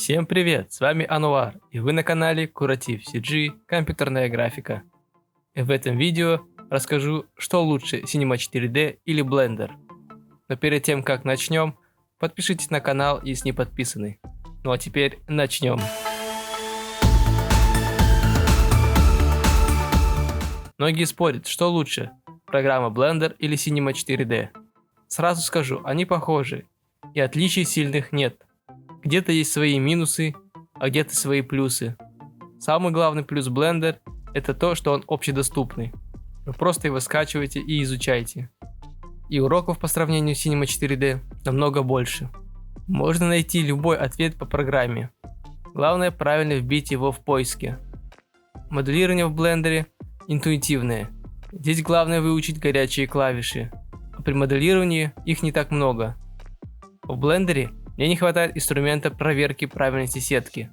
Всем привет, с вами Ануар, и вы на канале Curative CG компьютерная графика. И в этом видео расскажу, что лучше, Cinema 4D или Blender. Но перед тем как начнем, подпишитесь на канал, если не подписаны. Ну а теперь начнем. Многие спорят, что лучше, программа Blender или Cinema 4D. Сразу скажу, они похожи, и отличий сильных нет. Где-то есть свои минусы, а где-то свои плюсы. Самый главный плюс Blender – это то, что он общедоступный. Вы просто его скачиваете и изучаете. И уроков по сравнению с Cinema 4D намного больше. Можно найти любой ответ по программе. Главное правильно вбить его в поиске. Моделирование в Blender интуитивное. Здесь главное выучить горячие клавиши. А при моделировании их не так много. В Blender мне не хватает инструмента проверки правильности сетки.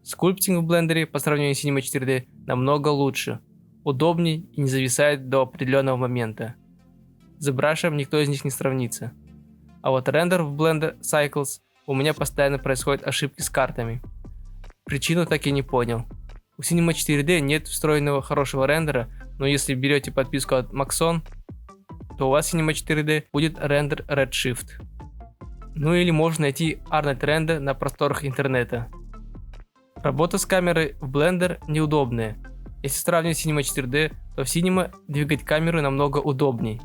Скульптинг в Blender по сравнению с Cinema 4D намного лучше, удобней и не зависает до определенного момента. С ZBrush никто из них не сравнится. А вот рендер в Blender Cycles у меня постоянно происходят ошибки с картами. Причину так и не понял. У Cinema 4D нет встроенного хорошего рендера, но если берете подписку от Maxon, то у вас в Cinema 4D будет рендер Redshift. Ну или можно найти Arnold Render на просторах интернета. Работа с камерой в Blender неудобная. Если сравнивать с Cinema 4D, то в Cinema двигать камеру намного удобней.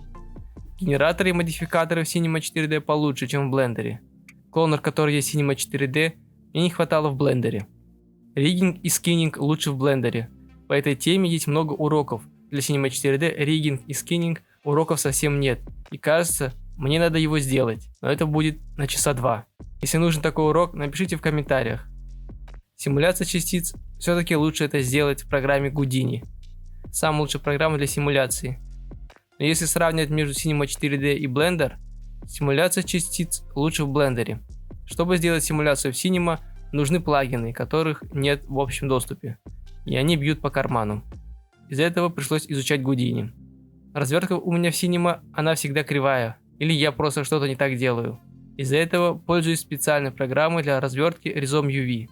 Генераторы и модификаторы в Cinema 4D получше, чем в Blender. Клонер, который есть в Cinema 4D, мне не хватало в Blender. Риггинг и скиннинг лучше в Blender. По этой теме есть много уроков. Для Cinema 4D риггинг и скиннинг уроков совсем нет. И кажется, мне надо его сделать, но это будет на часа 2. Если нужен такой урок, напишите в комментариях. Симуляция частиц все-таки лучше это сделать в программе Houdini. Самая лучшая программа для симуляции. Но если сравнивать между Cinema 4D и Blender, симуляция частиц лучше в Blender. Чтобы сделать симуляцию в Cinema, нужны плагины, которых нет в общем доступе. И они бьют по карману. Из-за этого пришлось изучать Houdini. Развертка у меня в Cinema, она всегда кривая. Или я просто что-то не так делаю. Из-за этого пользуюсь специальной программой для развертки Resom UV.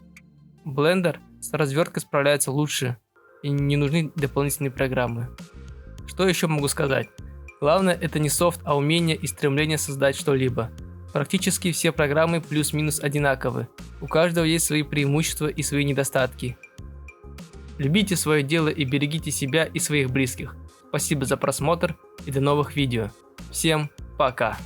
Blender с разверткой справляется лучше и не нужны дополнительные программы. Что еще могу сказать? Главное это не софт, а умение и стремление создать что-либо. Практически все программы плюс-минус одинаковы. У каждого есть свои преимущества и свои недостатки. Любите свое дело и берегите себя и своих близких. Спасибо за просмотр и до новых видео. Всем пока!